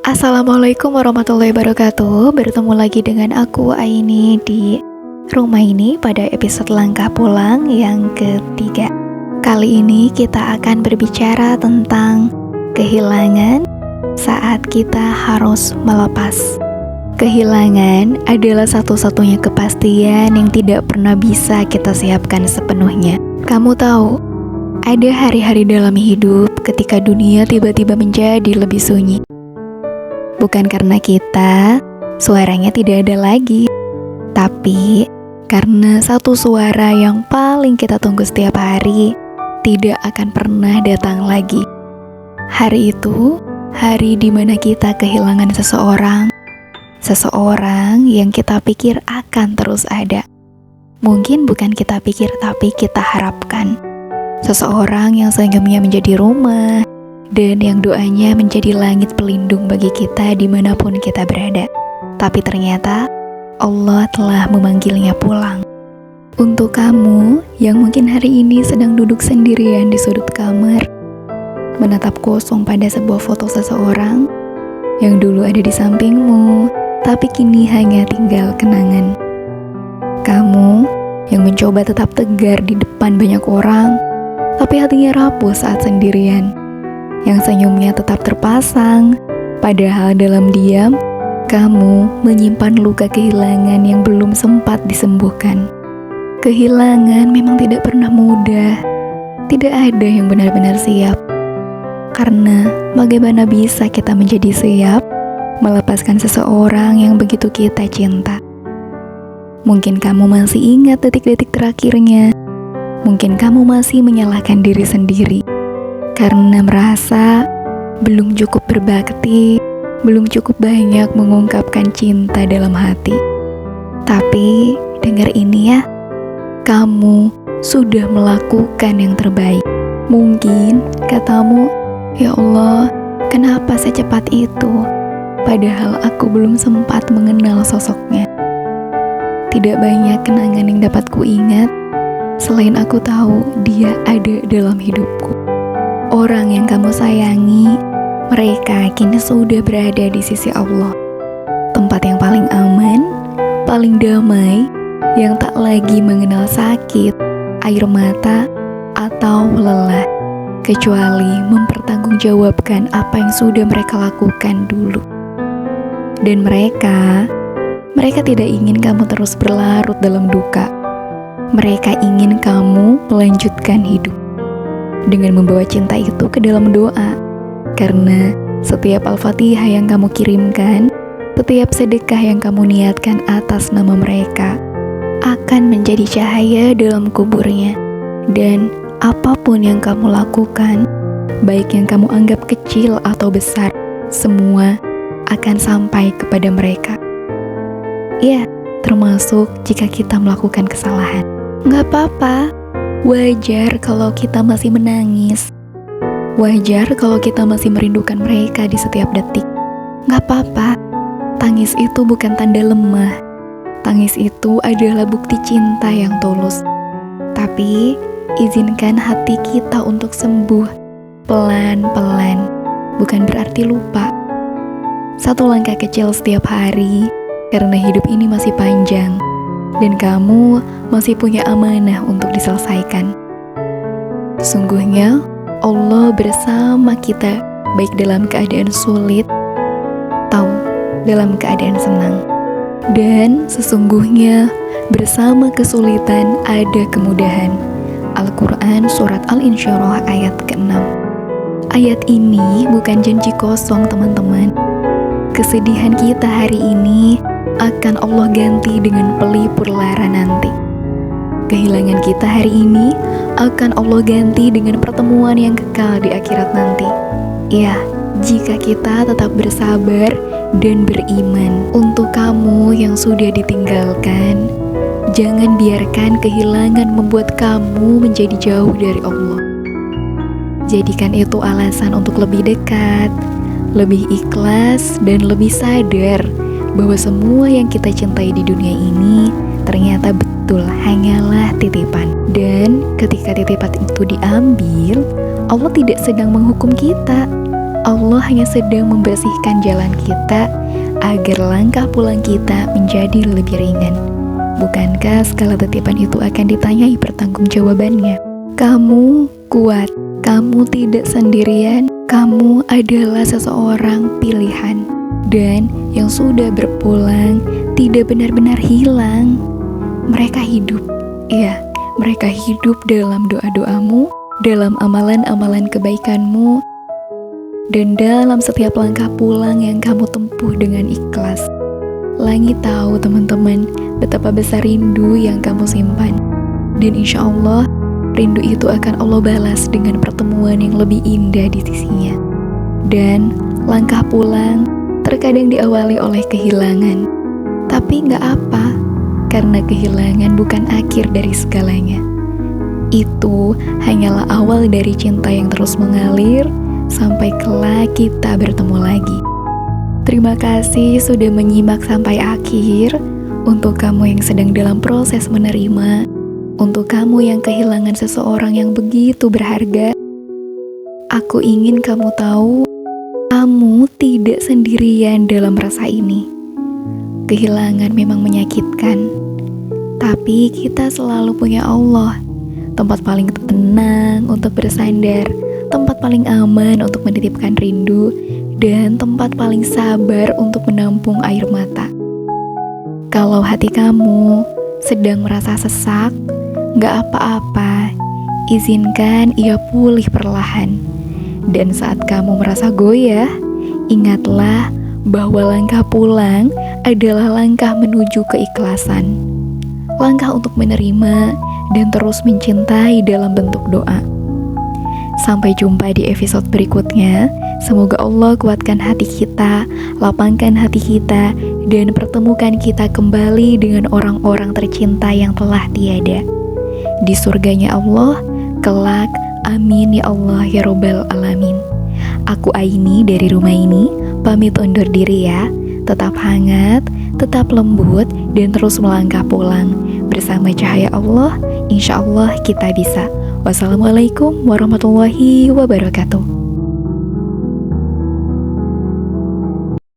Assalamualaikum warahmatullahi wabarakatuh. Bertemu lagi dengan aku Aini di rumah ini pada episode Langkah Pulang yang ketiga. Kali ini kita akan berbicara tentang kehilangan saat kita harus melepas. Kehilangan adalah satu-satunya kepastian yang tidak pernah bisa kita siapkan sepenuhnya. Kamu tahu, ada hari-hari dalam hidup ketika dunia tiba-tiba menjadi lebih sunyi. Bukan karena kita, suaranya tidak ada lagi. Tapi, karena satu suara yang paling kita tunggu setiap hari, tidak akan pernah datang lagi. Hari itu, hari di mana kita kehilangan seseorang. Seseorang yang kita pikir akan terus ada. Mungkin bukan kita pikir, tapi kita harapkan. Seseorang yang senyumnya menjadi rumah, dan yang doanya menjadi langit pelindung bagi kita dimanapun kita berada. Tapi ternyata Allah telah memanggilnya pulang. Untuk kamu yang mungkin hari ini sedang duduk sendirian di sudut kamar, menatap kosong pada sebuah foto seseorang yang dulu ada di sampingmu, tapi kini hanya tinggal kenangan. Kamu yang mencoba tetap tegar di depan banyak orang, tapi hatinya rapuh saat sendirian. Yang senyumnya tetap terpasang, padahal dalam diam, kamu menyimpan luka kehilangan yang belum sempat disembuhkan. Kehilangan memang tidak pernah mudah, tidak ada yang benar-benar siap. Karena bagaimana bisa kita menjadi siap melepaskan seseorang yang begitu kita cinta? Mungkin kamu masih ingat detik-detik terakhirnya, mungkin kamu masih menyalahkan diri sendiri. Karena merasa belum cukup berbakti, belum cukup banyak mengungkapkan cinta dalam hati. Tapi dengar ini ya, kamu sudah melakukan yang terbaik. Mungkin katamu, ya Allah, kenapa secepat itu? Padahal aku belum sempat mengenal sosoknya. Tidak banyak kenangan yang dapat kuingat, selain aku tahu dia ada dalam hidupku. Orang yang kamu sayangi, mereka kini sudah berada di sisi Allah. Tempat yang paling aman, paling damai, yang tak lagi mengenal sakit, air mata, atau lelah, kecuali mempertanggungjawabkan apa yang sudah mereka lakukan dulu. Dan mereka tidak ingin kamu terus berlarut dalam duka. Mereka ingin kamu melanjutkan hidup dengan membawa cinta itu ke dalam doa. Karena setiap Al-Fatihah yang kamu kirimkan, setiap sedekah yang kamu niatkan atas nama mereka, akan menjadi cahaya dalam kuburnya. Dan apapun yang kamu lakukan, baik yang kamu anggap kecil atau besar, semua akan sampai kepada mereka. Ya, termasuk jika kita melakukan kesalahan. Nggak apa-apa. Wajar kalau kita masih menangis. Wajar kalau kita masih merindukan mereka di setiap detik. Gak apa-apa. Tangis itu bukan tanda lemah. Tangis itu adalah bukti cinta yang tulus. Tapi izinkan hati kita untuk sembuh pelan-pelan. Bukan berarti lupa. Satu langkah kecil setiap hari, karena hidup ini masih panjang. Dan kamu masih punya amanah untuk diselesaikan. Sungguhnya Allah bersama kita, baik dalam keadaan sulit atau dalam keadaan senang. Dan sesungguhnya bersama kesulitan ada kemudahan. Al-Quran Surat Al-Insyirah ayat ke-6. Ayat ini bukan janji kosong, teman-teman. Kesedihan kita hari ini akan Allah ganti dengan pelipur lara nanti. Kehilangan kita hari ini akan Allah ganti dengan pertemuan yang kekal di akhirat nanti. Ya, jika kita tetap bersabar dan beriman. Untuk kamu yang sudah ditinggalkan, jangan biarkan kehilangan membuat kamu menjadi jauh dari Allah. Jadikan itu alasan untuk lebih dekat, lebih ikhlas, dan lebih sadar bahwa semua yang kita cintai di dunia ini ternyata betul hanyalah titipan. Dan ketika titipan itu diambil, Allah tidak sedang menghukum kita. Allah hanya sedang membersihkan jalan kita agar langkah pulang kita menjadi lebih ringan. Bukankah segala titipan itu akan ditanyai pertanggungjawabannya? Kamu kuat, kamu tidak sendirian, kamu adalah seseorang pilihan. Dan yang sudah berpulang tidak benar-benar hilang. Mereka hidup, ya, mereka hidup dalam doa-doamu, dalam amalan-amalan kebaikanmu, dan dalam setiap langkah pulang yang kamu tempuh dengan ikhlas. Langit tahu teman-teman betapa besar rindu yang kamu simpan. Dan insya Allah rindu itu akan Allah balas dengan pertemuan yang lebih indah di sisinya. Dan langkah pulang terkadang diawali oleh kehilangan. Tapi gak apa, karena kehilangan bukan akhir dari segalanya. Itu hanyalah awal dari cinta yang terus mengalir sampai kelak kita bertemu lagi. Terima kasih sudah menyimak sampai akhir. Untuk kamu yang sedang dalam proses menerima, untuk kamu yang kehilangan seseorang yang begitu berharga, aku ingin kamu tahu, kamu tidak sendirian dalam rasa ini. Kehilangan memang menyakitkan, tapi kita selalu punya Allah, tempat paling tenang untuk bersandar, tempat paling aman untuk menitipkan rindu, dan tempat paling sabar untuk menampung air mata. Kalau hati kamu sedang merasa sesak, gak apa-apa, izinkan ia pulih perlahan. Dan saat kamu merasa goyah, ingatlah bahwa langkah pulang adalah langkah menuju keikhlasan. Langkah untuk menerima dan terus mencintai dalam bentuk doa. Sampai jumpa di episode berikutnya. Semoga Allah kuatkan hati kita, lapangkan hati kita, dan pertemukan kita kembali dengan orang-orang tercinta yang telah tiada di surganya Allah kelak. Amin ya Allah ya Robbal Alamin. Aku Aini dari rumah ini pamit undur diri ya. Tetap hangat, tetap lembut, dan terus melangkah pulang. Bersama cahaya Allah, insya Allah kita bisa. Wassalamualaikum warahmatullahi wabarakatuh.